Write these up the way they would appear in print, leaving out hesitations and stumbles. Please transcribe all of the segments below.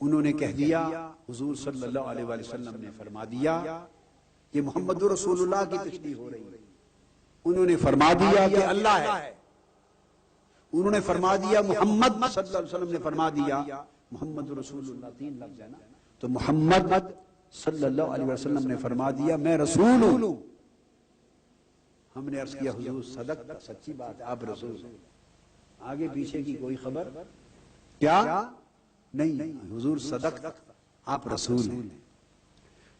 انہوں نے کہہ دیا، حضور صلی اللہ علیہ وآلہ وسلم نے فرما دیا، یہ محمد رسول اللہ کی تشریح ہو رہی ہے، انہوں نے فرما دیا کہ اللہ ہے، انہوں نے فرما دیا محمد صلی اللہ علیہ وسلم نے فرما دیا محمد رسول اللہ، 3 لفظ ہے نا، تو محمد صلی اللہ علیہ وسلم نے فرما دیا میں رسول ہوں۔ ہم نے عرض کیا حضور صدق، سچی بات ہے آپ رسول ہیں، آگے پیچھے کی کوئی خبر کیا نہیں، حضور صدق آپ رسول ہیں۔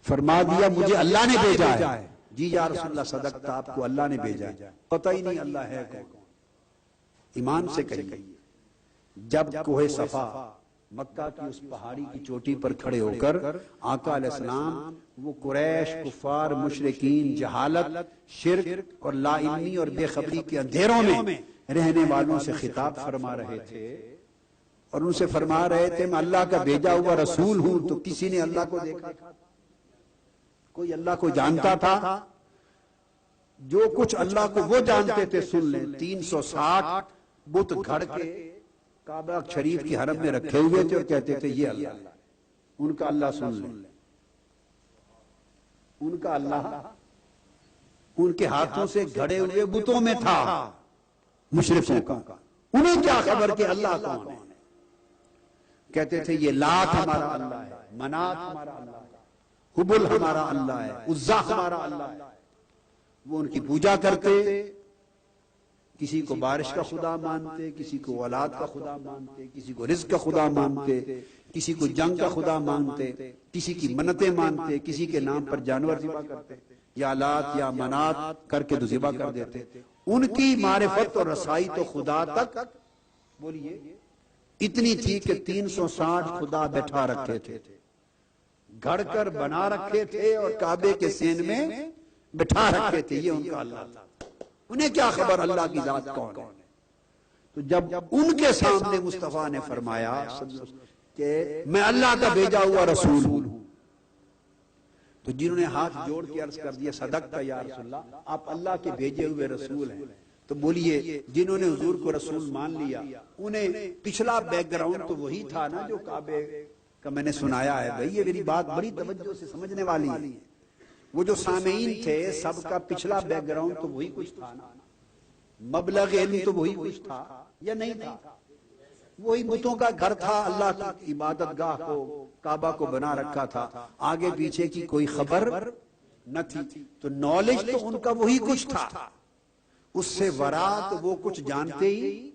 فرما دیا مجھے اللہ نے بھیجا ہے، جی یا رسول اللہ صدق تھا، آپ کو اللہ نے بھیجا ہے، پتہ ہی نہیں اللہ ہے کون، ایمان سے کہیے۔ جب کوہ صفا مکہ کی اس پہاڑی کی چوٹی پر کھڑے ہو کر آقا علیہ السلام وہ قریش، کفار، مشرکین، جہالت، شرک اور لا علمی اور بے خبری کے اندھیروں میں رہنے والوں سے خطاب فرما رہے تھے، اور ان سے فرما رہے تھے میں اللہ کا بھیجا ہوا رسول ہوں، تو کسی نے اللہ کو دیکھا تھا؟ کوئی اللہ کو جانتا تھا؟ جو کچھ اللہ کو وہ جانتے تھے سن لیں، 360 بت گھڑ کے کعبہ شریف کی حرم میں رکھے ہوئے تھے اور کہتے تھے یہ اللہ ہے، ان کا اللہ سن لیں، ان کا اللہ ان کے ہاتھوں سے گھڑے ہوئے بتوں میں تھا مشرکوں کا، انہیں کیا خبر کہ اللہ کون ہے؟ کہتے تھے یہ لات ہمارا اللہ ہے، منات ہمارا اللہ ہے، حبل ہمارا اللہ ہے، عزا ہمارا اللہ ہے، وہ ان کی پوجا کرتے، کسی کو بارش کا خدا مانتے، کسی کو اولاد کا خدا مانتے، کسی کو رزق کا خدا مانتے، کسی کو جنگ کا خدا مانتے، کسی کی منتیں مانتے، کسی کے نام پر جانور ذبح کرتے، یا لات یا منات کر کے تو ذبح کر دیتے۔ ان کی معرفت اور رسائی تو خدا تک بولیے اتنی تھی کہ 360 خدا بٹھا رکھے تھے، گھڑ کر بنا رکھے تھے اور کعبے کے سین میں بٹھا رکھے تھے، یہ ان کا اللہ تھا۔ انہیں کیا خبر اللہ کی ذات کون ہے؟ تو جب ان کے سامنے مصطفیٰ نے فرمایا کہ میں اللہ کا بھیجا ہوا رسول ہوں، تو جنہوں نے ہاتھ جوڑ کے عرض کر دیا صدقت یا رسول اللہ، آپ اللہ کے بھیجے ہوئے رسول ہیں، تو بولیے جنہوں نے حضور کو رسول مان لیا انہیں پچھلا بیک گراؤنڈ تو وہی تھا نا جو کعبے کا میں نے سنایا ہے۔ بھئی یہ میری بات بڑی توجہ سے سمجھنے والی ہے، وہ جو سامعین تھے سب کا پچھلا بیک گراؤنڈ تو وہی کچھ تھا نا، مبلغ علم تو وہی کچھ تھا یا نہیں تھا؟ وہی بتوں کا گھر تھا، اللہ کی عبادت گاہ کو، کعبہ کو بنا رکھا تھا، آگے پیچھے کی کوئی خبر نہ تھی، تو نالج تو ان کا وہی کچھ تھا، اس سے ورات وہ کچھ جانتے ہی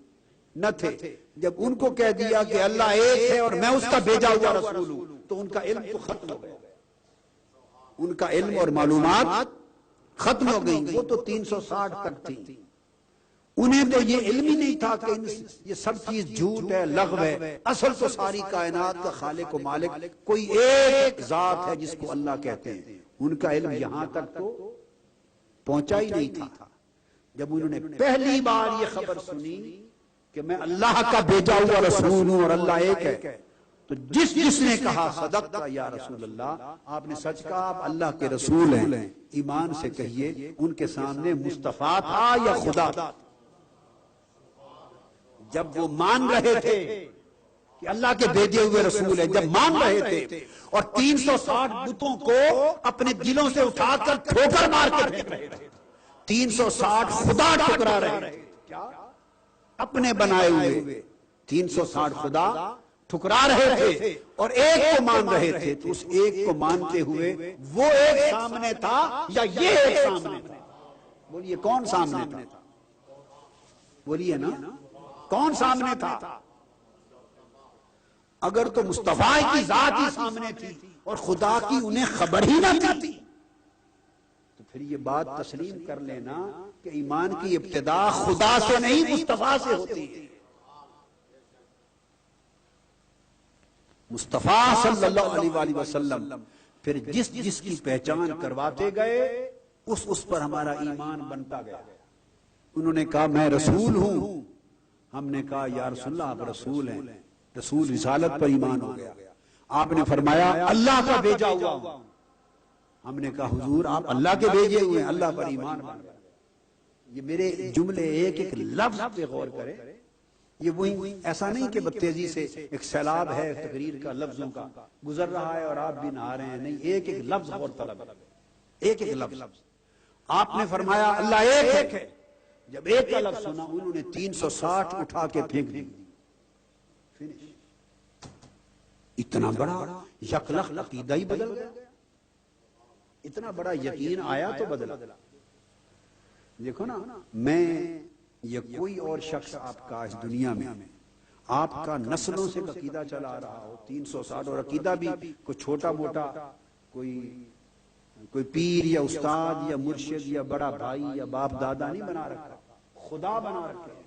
نہ تھے۔ جب ان کو کہہ دیا کہ اللہ ایک ہے اور میں اس کا بھیجا ہوا رسول ہوں، تو ان کا علم تو ختم ہو گیا، ان کا علم اور معلومات ختم ہو گئی، وہ تو 360 تک تھی، انہیں تو یہ علم ہی نہیں تھا کہ یہ سب چیز جھوٹ ہے، لغو ہے، اصل تو ساری کائنات کا خالق و مالک کوئی ایک ذات ہے جس کو اللہ کہتے ہیں۔ ان کا علم یہاں تک تو پہنچا ہی نہیں تھا۔ جب انہوں نے پہلی بار یہ خبر سنی کہ میں اللہ کا بھیجا ہوا رسول ہوں اور اللہ ایک ہے، تو جس نے کہا صدقت یا رسول اللہ، آپ نے سچ کہا، آپ اللہ کے رسول ہیں، ایمان سے کہیے ان کے سامنے مصطفیٰ تھا یا خدا تھا؟ جب وہ مان رہے تھے کہ اللہ کے بھیجے ہوئے رسول ہیں، جب مان رہے تھے اور 360 بتوں کو اپنے دلوں سے اٹھا کر ٹھوکر مار کے پھینک رہے تھے، 360 خدا ٹھکرا رہے تھے، اپنے بنائے ہوئے 360 خدا ٹھکرا رہے تھے اور ایک کو مان رہے تھے، تو اس ایک کو مانتے ہوئے وہ ایک سامنے تھا یا یہ ایک سامنے تھا؟ بولیے کون سامنے تھا؟ بولیے نا کون سامنے تھا؟ اگر تو مصطفیٰ کی ذات ہی سامنے تھی اور خدا کی انہیں خبر ہی نہ تھی، تو پھر یہ بات تسلیم کر لینا کہ ایمان کی ابتدا خدا سے نہیں مصطفیٰ سے ہوتی ہے۔ مصطفیٰ صلی اللہ علیہ وآلہ وسلم پھر جس کی پہچان کرواتے گئے اس پر ہمارا ایمان بنتا گیا۔ انہوں نے کہا میں رسول ہوں، ہم نے کہا یا رسول اللہ آپ رسول ہیں، رسول رسالت پر ایمان ہو گیا۔ آپ نے فرمایا اللہ کا بھیجا ہوا ہوں، ہم نے کہا حضور آپ اللہ کے بھیجے ہوئے ہیں، اللہ پر ایمان بن گیا۔ یہ میرے جملے ایک ایک لفظ پہ غور کریں، یہ وہی ایسا نہیں کہ بتیزی سے ایک سیلاب ہے تقریر کا لفظوں کا گزر رہا ہے اور آپ بھی نہا رہے ہیں، نہیں، ایک ایک لفظ غور طلب ہے، ایک ایک لفظ۔ آپ نے فرمایا اللہ ایک ہے، جب ایک کا لفظ سنا انہوں نے 360 اٹھا کے پھینک دی، اتنا بڑا یکلخ عقیدہ ہی بدل گیا، اتنا بڑا یقین آیا تو بدلا۔ دیکھو نا، میں یا کوئی اور شخص آپ کا اس دنیا میں آپ کا نسلوں سے عقیدہ چلا رہا ہو 360، اور عقیدہ بھی کوئی چھوٹا موٹا کوئی پیر یا استاد یا مرشد یا بڑا بھائی یا باپ دادا نہیں بنا رکھا، خدا بنا رکھا ہے،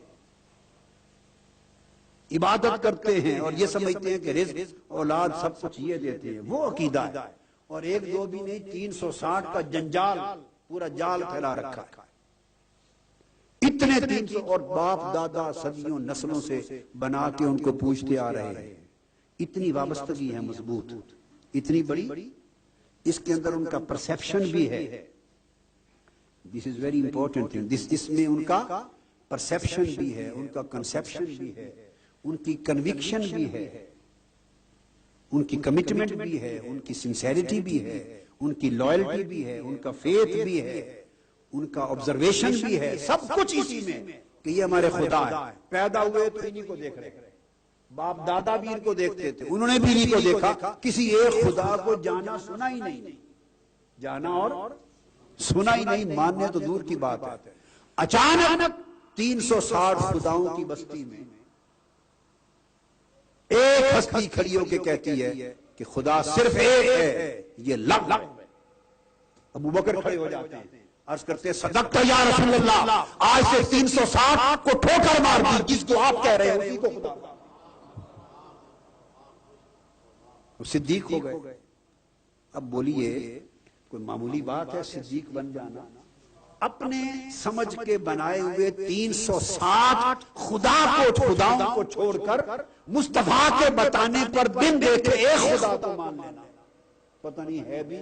عبادت کرتے ہیں اور یہ سمجھتے ہیں کہ رزق اولاد سب کچھ یہ دیتے ہیں، وہ عقیدہ ہے۔ اور ایک دو بھی نہیں، 360 کا جنجال، پورا جال پھیلا رکھا ہے، اتنے 300 اور باپ دادا صدیوں نسلوں سے بنا کے ان کو پوچھتے آ رہے ہیں، اتنی وابستگی ہے مضبوط، اتنی بڑی، اس کے اندر ان کا پرسیپشن بھی ہے، دس از ویری امپورٹنٹ تھنگ، اس میں ان کا پرسیپشن بھی ہے، ان کا کنسیپشن بھی ہے، ان کی کنوکشن بھی ہے، ان کی کمٹمنٹ بھی ہے، ان کی سنسیریٹی بھی ہے، ان کی لائلٹی بھی ہے، ان کا فیتھ بھی ہے، ان کا آبزرویشن بھی ہے، سب کچھ اسی میں کہ یہ ہمارے خدا ہے، پیدا ہوئے تو انہی کو دیکھ رہے، باپ دادا بھی ان کو دیکھتے تھے، انہوں نے بھی انہی کو دیکھا، کسی ایک خدا کو جانا سنا ہی نہیں، جانا اور سنا ہی نہیں، ماننے تو دور کی بات ہے۔ اچانک 360 خداؤں کی بستی میں ایک ہستی کھڑی ہو کے کہتی ہے کہ خدا صرف ایک ہے، یہ لفظ ہے۔ ابو بکر کھڑے ہو جاتے ہیں، عرض کرتے ہیں صدقت یا رسول اللہ، آج سے 360 کو ٹھوکر مار دی، جس کو آپ کہہ رہے ہیں اسی کو خدا۔ صدیق ہو گئے۔ اب بولیے کوئی معمولی بات ہے صدیق بن جانا؟ اپنے سمجھ کے بنائے ہوئے 360 خداؤں کو چھوڑ کر مصطفیٰ کے بتانے پر بن دیکھے ایک خدا کو مان لینا، پتہ نہیں ہے بھی،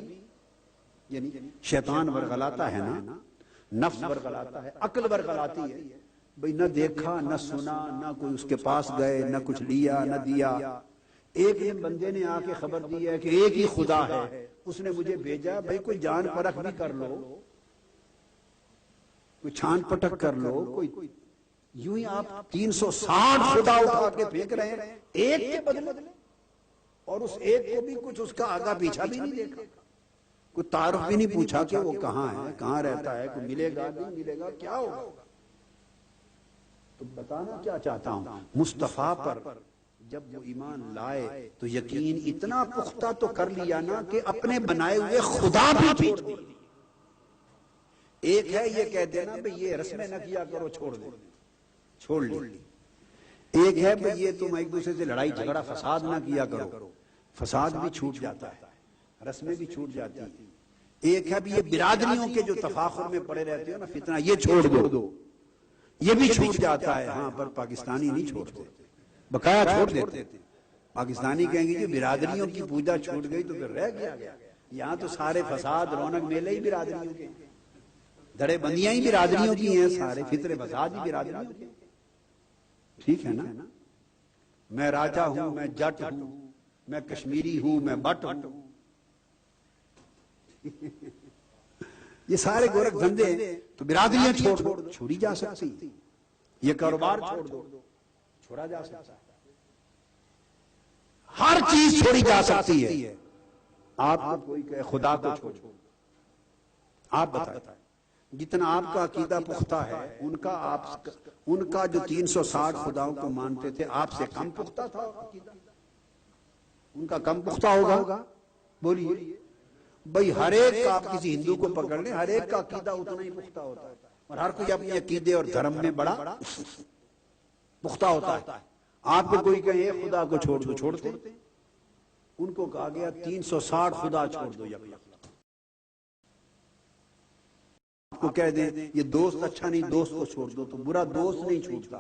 یعنی شیطان ورغلاتا ہے نا، نفس ورغلاتا ہے، عقل ورغلاتی ہے، بھئی نہ دیکھا نہ سنا، نہ کوئی اس کے پاس گئے، نہ کچھ لیا نہ دیا۔ ایک بندے نے آ کے خبر دی ہے کہ ایک ہی خدا ہے، اس نے مجھے بھیجا، بھئی کوئی جان پرکھ بھی کر لو، کوئی چھان پٹک کر لو، کوئی یوں ہی آپ 360 خدا اٹھا کے پھینک رہے ہیں ایک کے بدلے، اور اس ایک کو بھی کچھ اس کا آگا پیچھا بھی نہیں دیکھا، کوئی تعارف بھی نہیں پوچھا کہ وہ کہاں ہے، کہاں رہتا ہے، کوئی ملے گا نہیں ملے گا، کیا ہوگا۔ تو بتانا کیا چاہتا ہوں، مصطفیٰ پر جب وہ ایمان لائے تو یقین اتنا پختہ تو کر لیا نا کہ اپنے بنائے ہوئے خدا بھی چھوڑ دی۔ ایک ہے یہ کہہ دینا بھئی یہ رسمیں نہ کیا کرو، چھوڑ لی۔ ایک ہے بھئی یہ تم ایک دوسرے سے لڑائی جھگڑا فساد نہ کیا کرو، فساد بھی چھوٹ جاتا ہے، رسمیں بھی چھوٹ جاتی ہیں۔ ایک ہے بھی یہ برادریوں کے جو تفاخر میں پڑے رہتے ہو نا فتنہ، یہ چھوڑ دو، یہ بھی چھوٹ جاتا ہے۔ ہاں، پر پاکستانی نہیں چھوڑتے، بقایا چھوڑ دیتے۔ پاکستانی کہیں گے کہ برادریوں کی پوجا چھوٹ گئی تو پھر رہ گیا، یہاں تو سارے فساد رونق میلے ہی برادریوں کے، دھڑے بندیاں ہی برادریوں کی ہیں، سارے فطر فساد ہی برادریوں کے۔ ٹھیک ہے نا، میں راجہ ہوں، میں جٹ ہوں، میں کشمیری ہوں، میں بٹ ہوں، یہ سارے گورکھ دھندے ہیں، تو برادریاں چھوڑی جا سکتی، یہ کاروبار چھوڑ دو، چھوڑا جا سکتا ہے، ہر چیز چھوڑی جا سکتی ہے۔ آپ کو کوئی کہے خدا کو چھوڑو، آپ بتائیں، جتنا آپ کا عقیدہ پختہ ہے ان کا جو 360 خداؤں کو مانتے تھے آپ سے کم پختہ تھا عقیدہ، ان کا کم پختہ ہوگا؟ بولیے بھئی، ہر ایک کا آپ کسی ہندو کو پکڑ لیں، ہر ایک کا عقیدہ اتنا ہی پختہ ہوتا ہے، اور ہر کوئی اپنے عقیدے اور دھرم میں بڑا پختہ ہوتا ہے۔ آپ کو کوئی کہے خدا کو چھوڑ دو، چھوڑتے، ان کو کہا گیا 360 خدا چھوڑ دو، یک آپ کو کہہ دیں یہ دوست اچھا نہیں، دوست کو چھوڑ دو، تو برا دوست نہیں چھوٹتا،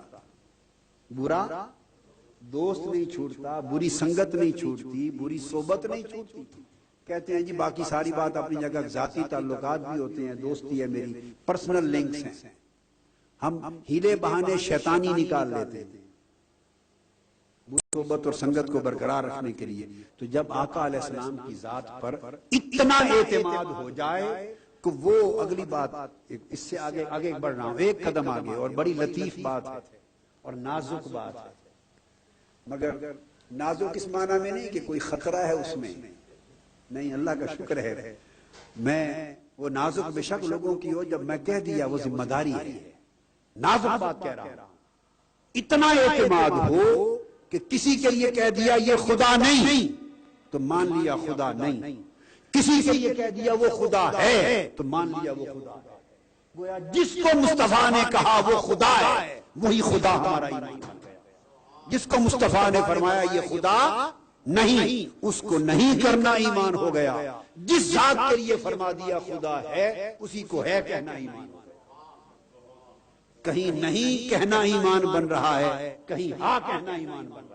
برا دوست نہیں چھوٹتا، بری سنگت نہیں چھوٹتی، بری صحبت نہیں چھوٹتی۔ کہتے ہیں جی باقی ساری بات اپنی جگہ، ذاتی تعلقات بھی ہوتے ہیں، دوستی ہے میری، پرسنل لنکس ہیں، ہم ہیلے بہانے شیطانی نکال لیتے ہیں، صحبت اور سنگت کو برقرار رکھنے کے لیے. تو جب آقا علیہ السلام کی ذات پر اتنا اعتماد ہو جائے کہ وہ اگلی بات اس سے آگے بڑھ رہا ہوں ایک قدم آگے, اور بڑی لطیف بات ہے اور نازک بات ہے, مگر نازک اس معنی میں نہیں کہ کوئی خطرہ ہے اس میں, نہیں, اللہ کا شکر ہے. میں وہ نازک بے شک لوگوں کی ہو, جب میں کہہ دیا وہ ذمہ داری ہے, نازک بات کہہ رہا ہوں. اتنا اعتماد ہو کہ کسی کے لیے کہہ دیا یہ خدا نہیں تو مان لیا خدا نہیں, کسی کے لیے کہہ دیا وہ خدا ہے تو مان لیا وہ خدا ہے. گویا جس کو مصطفیٰ نے کہا وہ خدا ہے وہی خدا ہمارا ایمان بن گیا. جس کو مصطفیٰ نے فرمایا یہ خدا نہیں, اس کو نہیں کرنا ایمان ہو گیا. جس ذات کے لیے فرما دیا خدا ہے اسی کو ہے کہنا ایمان. کہیں نہیں کہنا ایمان بن رہا ہے, کہیں ہاں کہنا ایمان بن رہا ہے.